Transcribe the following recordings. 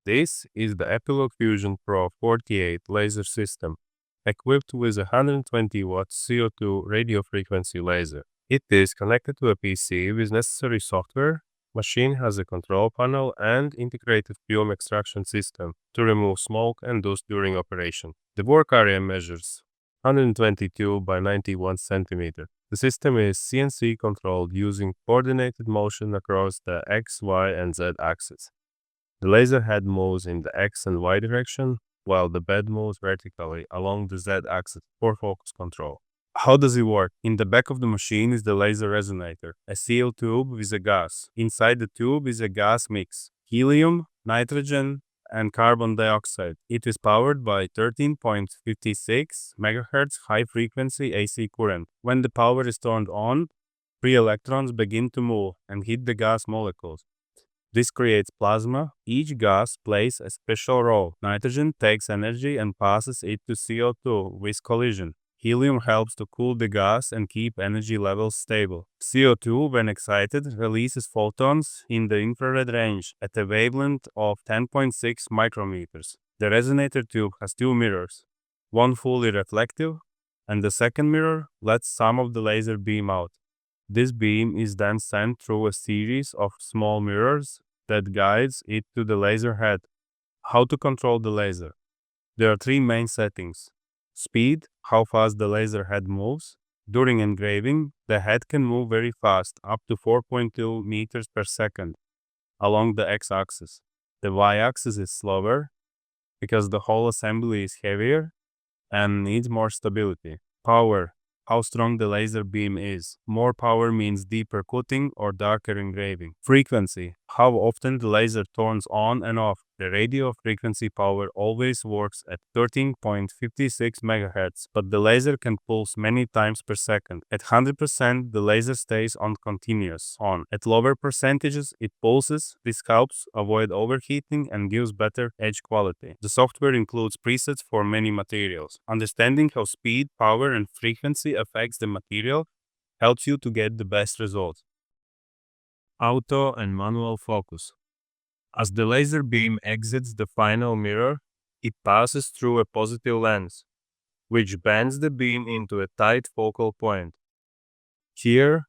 This is the Epilog Fusion Pro 48 laser system, equipped with a 120 watt CO2 radio frequency laser. It is connected to a PC with necessary software. Machine has a control panel and integrated fume extraction system to remove smoke and dust during operation. The work area measures 122 by 91 centimeter. The system is CNC controlled using coordinated motion across the X, Y, and Z axis. The laser head moves in the X and Y direction, while the bed moves vertically along the Z axis for focus control. How does it work? In the back of the machine is the laser resonator, a sealed tube with a gas. Inside the tube is a gas mix, helium, nitrogen, and carbon dioxide. It is powered by 13.56 MHz high-frequency AC current. When the power is turned on, free electrons begin to move and hit the gas molecules. This creates plasma. Each gas plays a special role. Nitrogen takes energy and passes it to CO2 with collision. Helium helps to cool the gas and keep energy levels stable. CO2, when excited, releases photons in the infrared range at a wavelength of 10.6 micrometers. The resonator tube has two mirrors, one fully reflective, and the second mirror lets some of the laser beam out. This beam is then sent through a series of small mirrors that guides it to the laser head. How to control the laser? There are three main settings. Speed, how fast the laser head moves. During engraving, the head can move very fast, up to 4.2 meters per second, along the x-axis. The y-axis is slower, because the whole assembly is heavier and needs more stability. Power, how strong the laser beam is. More power means deeper cutting or darker engraving. Frequency, how often the laser turns on and off. The radio frequency power always works at 13.56 MHz, but the laser can pulse many times per second. At 100%, the laser stays on continuous on. At lower percentages, it pulses. This helps avoid overheating and gives better edge quality. The software includes presets for many materials. Understanding how speed, power, and frequency affects the material helps you to get the best results. Auto and manual focus. As the laser beam exits the final mirror, it passes through a positive lens, which bends the beam into a tight focal point. Here,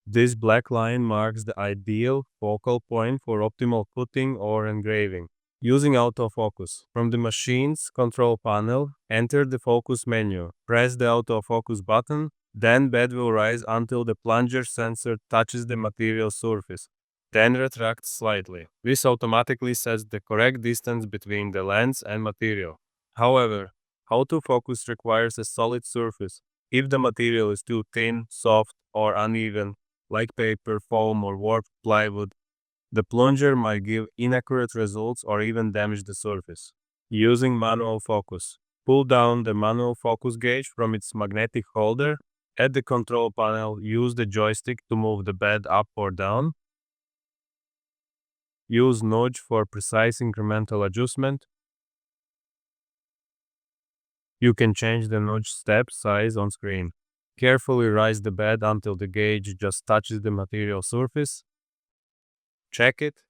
this black line marks the ideal focal point for optimal cutting or engraving. Using autofocus. From the machine's control panel, enter the focus menu. Press the autofocus button, then bed will rise until the plunger sensor touches the material surface. Then retract slightly. This automatically sets the correct distance between the lens and material. However, autofocus requires a solid surface. If the material is too thin, soft, or uneven, like paper, foam, or warped plywood, the plunger might give inaccurate results or even damage the surface. Using manual focus. Pull down the manual focus gauge from its magnetic holder. At the control panel, use the joystick to move the bed up or down. Use nudge for precise incremental adjustment. You can change the nudge step size on screen. Carefully raise the bed until the gauge just touches the material surface. Check it.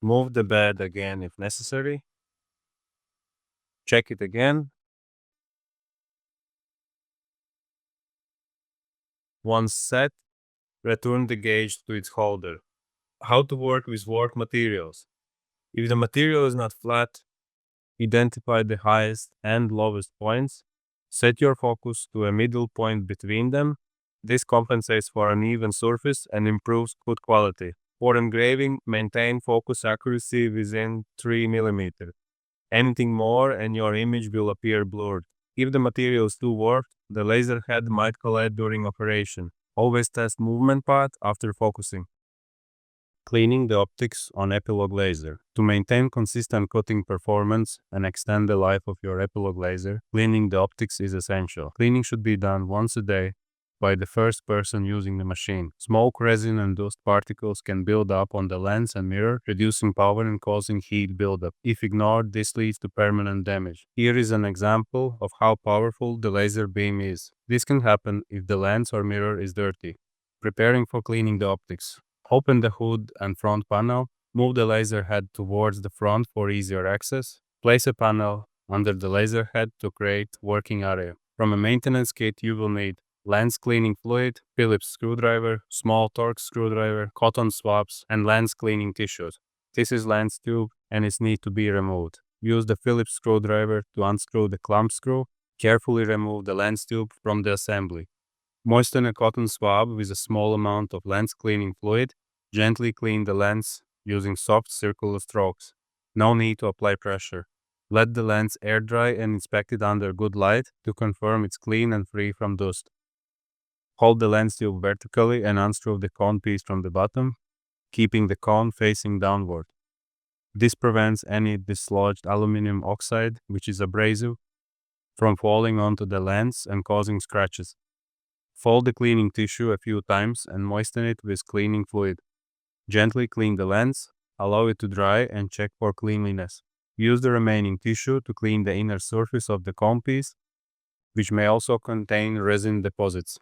Move the bed again if necessary. Check it again. Once set, return the gauge to its holder. How to work with work materials. If the material is not flat, identify the highest and lowest points. Set your focus to a middle point between them. This compensates for uneven surface and improves cut quality. For engraving, maintain focus accuracy within 3 mm. Anything more and your image will appear blurred. If the material is too warped, the laser head might collide during operation. Always test movement path after focusing. Cleaning the optics on Epilog laser. To maintain consistent cutting performance and extend the life of your Epilog laser, cleaning the optics is essential. Cleaning should be done once a day, by the first person using the machine. Smoke, resin, and dust particles can build up on the lens and mirror, reducing power and causing heat buildup. If ignored, this leads to permanent damage. Here is an example of how powerful the laser beam is. This can happen if the lens or mirror is dirty. Preparing for cleaning the optics. Open the hood and front panel. Move the laser head towards the front for easier access. Place a panel under the laser head to create working area. From a maintenance kit, you will need lens cleaning fluid, Phillips screwdriver, small Torx screwdriver, cotton swabs, and lens cleaning tissues. This is lens tube and it needs to be removed. Use the Phillips screwdriver to unscrew the clamp screw. Carefully remove the lens tube from the assembly. Moisten a cotton swab with a small amount of lens cleaning fluid. Gently clean the lens using soft circular strokes. No need to apply pressure. Let the lens air dry and inspect it under good light to confirm it's clean and free from dust. Hold the lens tube vertically and unscrew the cone piece from the bottom, keeping the cone facing downward. This prevents any dislodged aluminum oxide, which is abrasive, from falling onto the lens and causing scratches. Fold the cleaning tissue a few times and moisten it with cleaning fluid. Gently clean the lens, allow it to dry, and check for cleanliness. Use the remaining tissue to clean the inner surface of the cone piece, which may also contain resin deposits.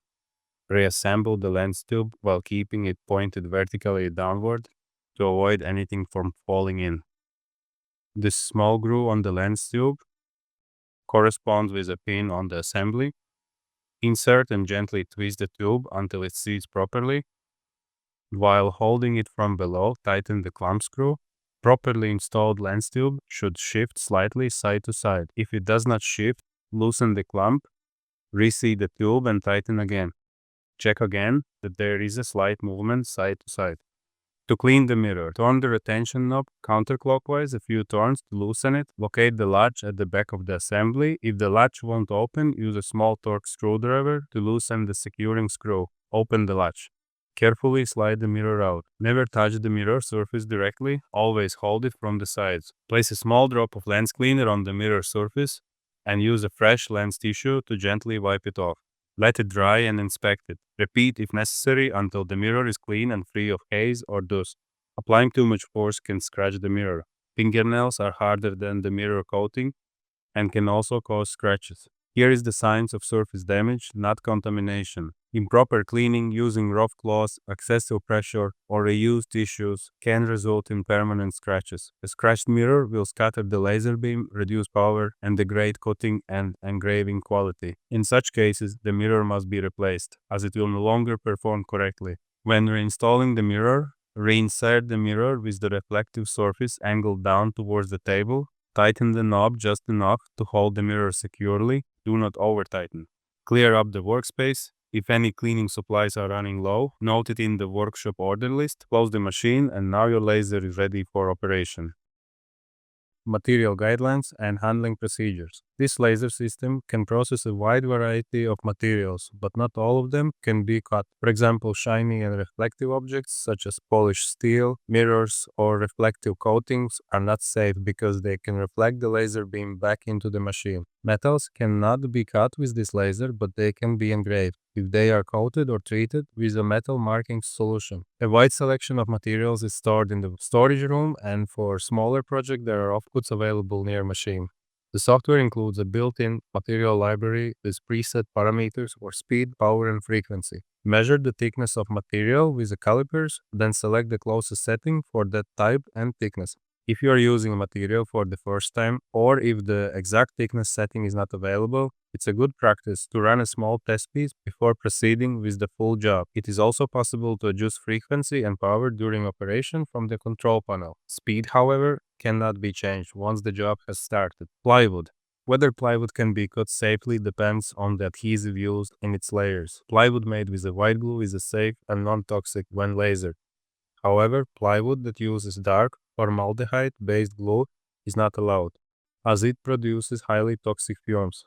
Reassemble the lens tube while keeping it pointed vertically downward to avoid anything from falling in. This small groove on the lens tube corresponds with a pin on the assembly. Insert and gently twist the tube until it seats properly. While holding it from below, tighten the clamp screw. Properly installed lens tube should shift slightly side to side. If it does not shift, loosen the clamp, reseat the tube and tighten again. Check again that there is a slight movement side to side. To clean the mirror, turn the retention knob counterclockwise a few turns to loosen it. Locate the latch at the back of the assembly. If the latch won't open, use a small Torx screwdriver to loosen the securing screw. Open the latch. Carefully slide the mirror out. Never touch the mirror surface directly, always hold it from the sides. Place a small drop of lens cleaner on the mirror surface and use a fresh lens tissue to gently wipe it off. Let it dry and inspect it. Repeat if necessary until the mirror is clean and free of haze or dust. Applying too much force can scratch the mirror. Fingernails are harder than the mirror coating and can also cause scratches. Here is the signs of surface damage, not contamination. Improper cleaning using rough cloths, excessive pressure, or reused tissues can result in permanent scratches. A scratched mirror will scatter the laser beam, reduce power, and degrade coating and engraving quality. In such cases, the mirror must be replaced, as it will no longer perform correctly. When reinstalling the mirror, reinsert the mirror with the reflective surface angled down towards the table. Tighten the knob just enough to hold the mirror securely. Do not over-tighten. Clear up the workspace. If any cleaning supplies are running low, note it in the workshop order list. Close the machine and now your laser is ready for operation. Material guidelines and handling procedures. This laser system can process a wide variety of materials, but not all of them can be cut. For example, shiny and reflective objects such as polished steel, mirrors, or reflective coatings are not safe because they can reflect the laser beam back into the machine. Metals cannot be cut with this laser, but they can be engraved if they are coated or treated with a metal marking solution. A wide selection of materials is stored in the storage room, and for smaller projects there are offcuts available near machine. The software includes a built-in material library with preset parameters for speed, power, and frequency. Measure the thickness of material with the calipers, then select the closest setting for that type and thickness. If you are using a material for the first time, or if the exact thickness setting is not available, it's a good practice to run a small test piece before proceeding with the full job. It is also possible to adjust frequency and power during operation from the control panel. Speed, however, cannot be changed once the job has started. Plywood. Whether plywood can be cut safely depends on the adhesive used in its layers. Plywood made with a white glue is safe and non-toxic when lasered. However, plywood that uses dark formaldehyde-based glue is not allowed, as it produces highly toxic fumes.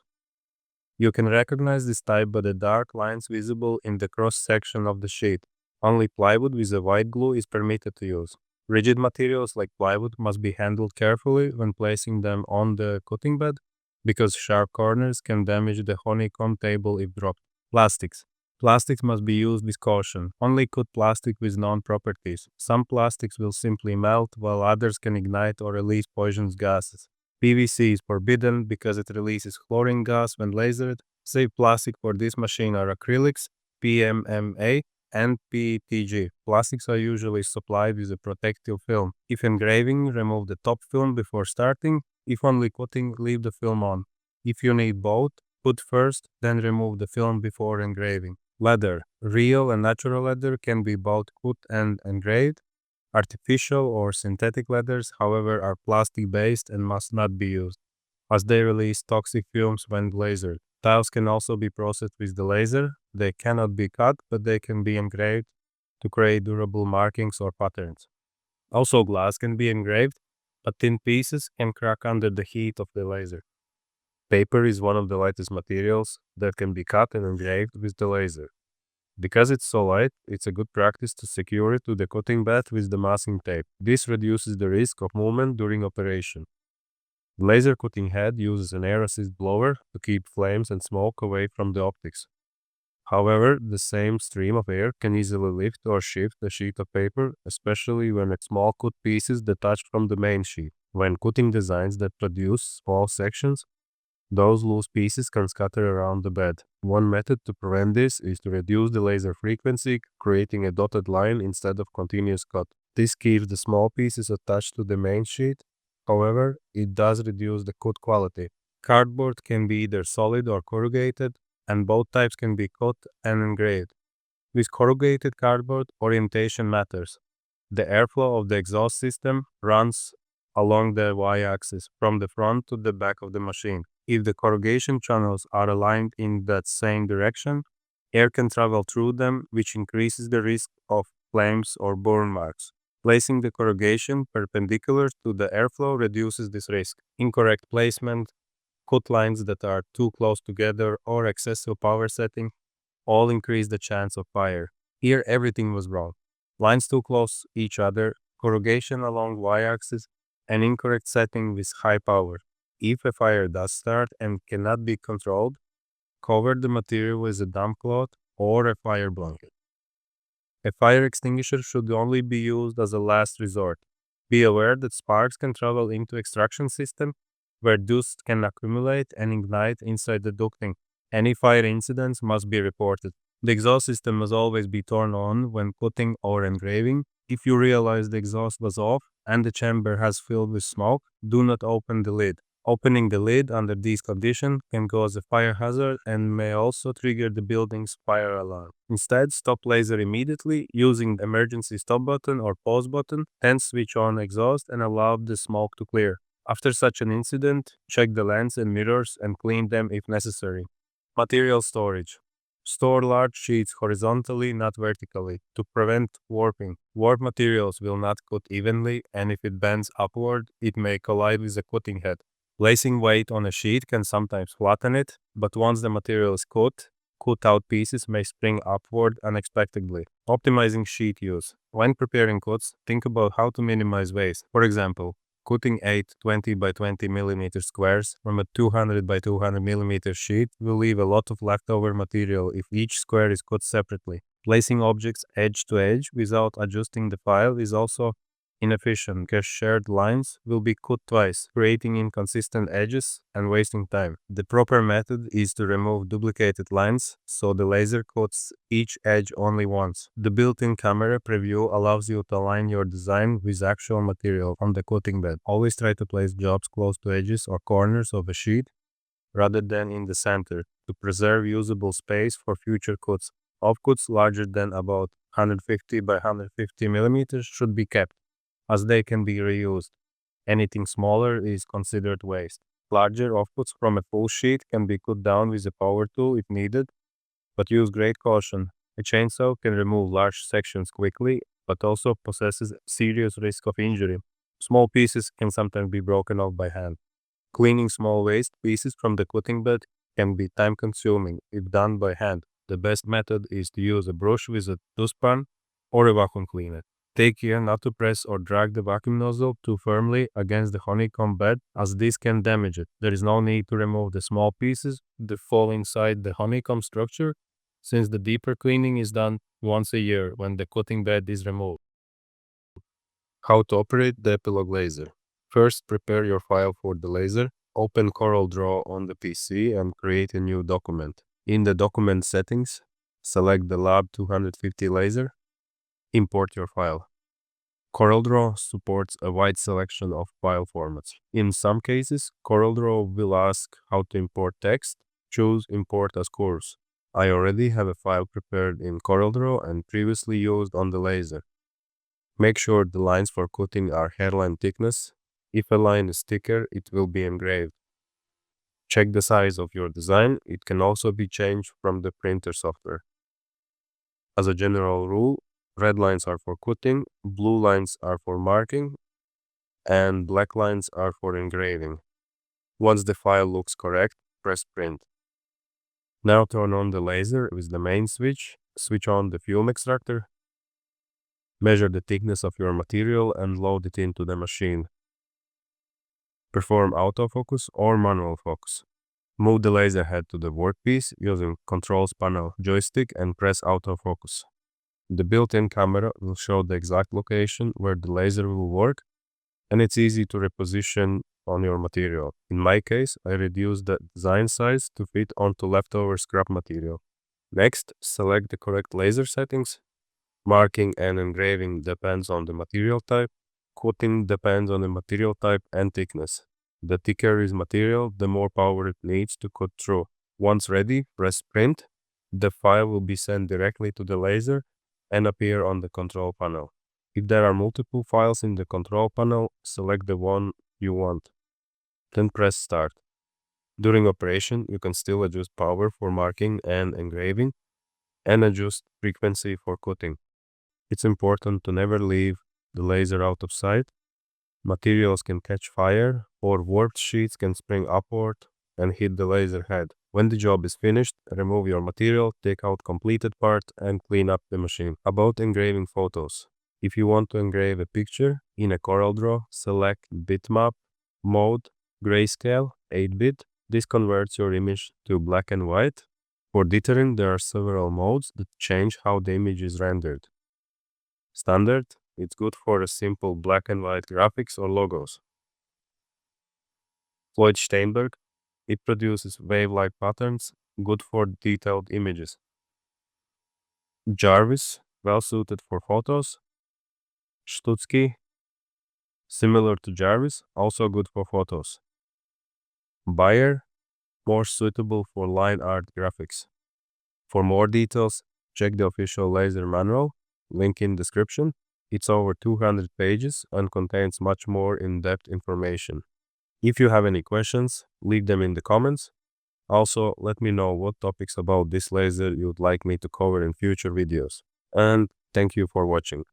You can recognize this type by the dark lines visible in the cross-section of the sheet. Only plywood with a white glue is permitted to use. Rigid materials like plywood must be handled carefully when placing them on the cutting bed, because sharp corners can damage the honeycomb table if dropped. Plastics. Plastics must be used with caution. Only cut plastic with known properties. Some plastics will simply melt, while others can ignite or release poisonous gases. PVC is forbidden because it releases chlorine gas when lasered. Safe plastic for this machine are acrylics, PMMA, and PETG. Plastics are usually supplied with a protective film. If engraving, remove the top film before starting. If only cutting, leave the film on. If you need both, put first, then remove the film before engraving. Leather. Real and natural leather can be both cut and engraved. Artificial or synthetic leathers, however, are plastic based and must not be used, as they release toxic fumes when lasered. Tiles can also be processed with the laser. They cannot be cut, but they can be engraved to create durable markings or patterns. Also, glass can be engraved, but thin pieces can crack under the heat of the laser. Paper is one of the lightest materials that can be cut and engraved with the laser. Because it's so light, it's a good practice to secure it to the cutting bed with the masking tape. This reduces the risk of movement during operation. The laser cutting head uses an air assist blower to keep flames and smoke away from the optics. However, the same stream of air can easily lift or shift a sheet of paper, especially when small cut pieces detach from the main sheet. When cutting designs that produce small sections, those loose pieces can scatter around the bed. One method to prevent this is to reduce the laser frequency, creating a dotted line instead of continuous cut. This keeps the small pieces attached to the main sheet. However, it does reduce the cut quality. Cardboard can be either solid or corrugated, and both types can be cut and engraved. With corrugated cardboard, orientation matters. The airflow of the exhaust system runs along the y-axis from the front to the back of the machine. If the corrugation channels are aligned in that same direction, air can travel through them, which increases the risk of flames or burn marks. Placing the corrugation perpendicular to the airflow reduces this risk. Incorrect placement, cut lines that are too close together, or excessive power setting all increase the chance of fire. Here, everything was wrong. Lines too close each other, corrugation along y-axis, and incorrect setting with high power. If a fire does start and cannot be controlled, cover the material with a damp cloth or a fire blanket. A fire extinguisher should only be used as a last resort. Be aware that sparks can travel into extraction system where dust can accumulate and ignite inside the ducting. Any fire incidents must be reported. The exhaust system must always be turned on when cutting or engraving. If you realize the exhaust was off and the chamber has filled with smoke, do not open the lid. Opening the lid under these conditions can cause a fire hazard and may also trigger the building's fire alarm. Instead, stop laser immediately using the emergency stop button or pause button, then switch on exhaust and allow the smoke to clear. After such an incident, check the lens and mirrors and clean them if necessary. Material storage. Store large sheets horizontally, not vertically, to prevent warping. Warped materials will not cut evenly, and if it bends upward, it may collide with the cutting head. Placing weight on a sheet can sometimes flatten it, but once the material is cut out pieces may spring upward unexpectedly. Optimizing sheet use. When preparing cuts, think about how to minimize waste. For example, cutting 8 20 by 20 mm squares from a 200 by 200 mm sheet will leave a lot of leftover material if each square is cut separately. Placing objects edge to edge without adjusting the file is also inefficient because shared lines will be cut twice, creating inconsistent edges and wasting time. The proper method is to remove duplicated lines so the laser cuts each edge only once. The built-in camera preview allows you to align your design with actual material on the cutting bed. Always try to place jobs close to edges or corners of a sheet rather than in the center to preserve usable space for future cuts. Offcuts larger than about 150 by 150 millimeters should be kept, as they can be reused. Anything smaller is considered waste. Larger offcuts from a full sheet can be cut down with a power tool if needed, but use great caution. A chainsaw can remove large sections quickly, but also possesses serious risk of injury. Small pieces can sometimes be broken off by hand. Cleaning small waste pieces from the cutting bed can be time-consuming if done by hand. The best method is to use a brush with a dustpan or a vacuum cleaner. Take care not to press or drag the vacuum nozzle too firmly against the honeycomb bed, as this can damage it. There is no need to remove the small pieces that fall inside the honeycomb structure, since the deeper cleaning is done once a year when the cutting bed is removed. How to operate the Epilog laser. First, prepare your file for the laser. Open CorelDRAW on the PC and create a new document. In the document settings, select the Lab 250 laser. Import your file. CorelDRAW supports a wide selection of file formats. In some cases, CorelDRAW will ask how to import text. Choose Import as Course. I already have a file prepared in CorelDRAW and previously used on the laser. Make sure the lines for cutting are hairline thickness. If a line is thicker, it will be engraved. Check the size of your design. It can also be changed from the printer software. As a general rule, red lines are for cutting, blue lines are for marking, and black lines are for engraving. Once the file looks correct, press print. Now turn on the laser with the main switch. Switch on the film extractor. Measure the thickness of your material and load it into the machine. Perform autofocus or manual focus. Move the laser head to the workpiece using Controls panel joystick and press autofocus. The built-in camera will show the exact location where the laser will work, and it's easy to reposition on your material. In my case, I reduced the design size to fit onto leftover scrap material. Next, select the correct laser settings. Marking and engraving depends on the material type. Cutting depends on the material type and thickness. The thicker is material, the more power it needs to cut through. Once ready, press print. The file will be sent directly to the laser and appear on the control panel. If there are multiple files in the control panel, select the one you want. Then press start. During operation, you can still adjust power for marking and engraving and adjust frequency for cutting. It's important to never leave the laser out of sight. Materials can catch fire or warped sheets can spring upward and hit the laser head. When the job is finished, remove your material, take out completed part and clean up the machine. About engraving photos. If you want to engrave a picture in a CorelDRAW, select Bitmap, Mode, Grayscale, 8-bit. This converts your image to black and white. For dithering, there are several modes that change how the image is rendered. Standard, it's good for a simple black and white graphics or logos. Floyd Steinberg, it produces wave-like patterns, good for detailed images. Jarvis, well suited for photos. Stutzky, similar to Jarvis, also good for photos. Bayer, more suitable for line art graphics. For more details, check the official laser manual, link in description. It's over 200 pages and contains much more in-depth information. If you have any questions, leave them in the comments. Also, let me know what topics about this laser you'd like me to cover in future videos. And thank you for watching.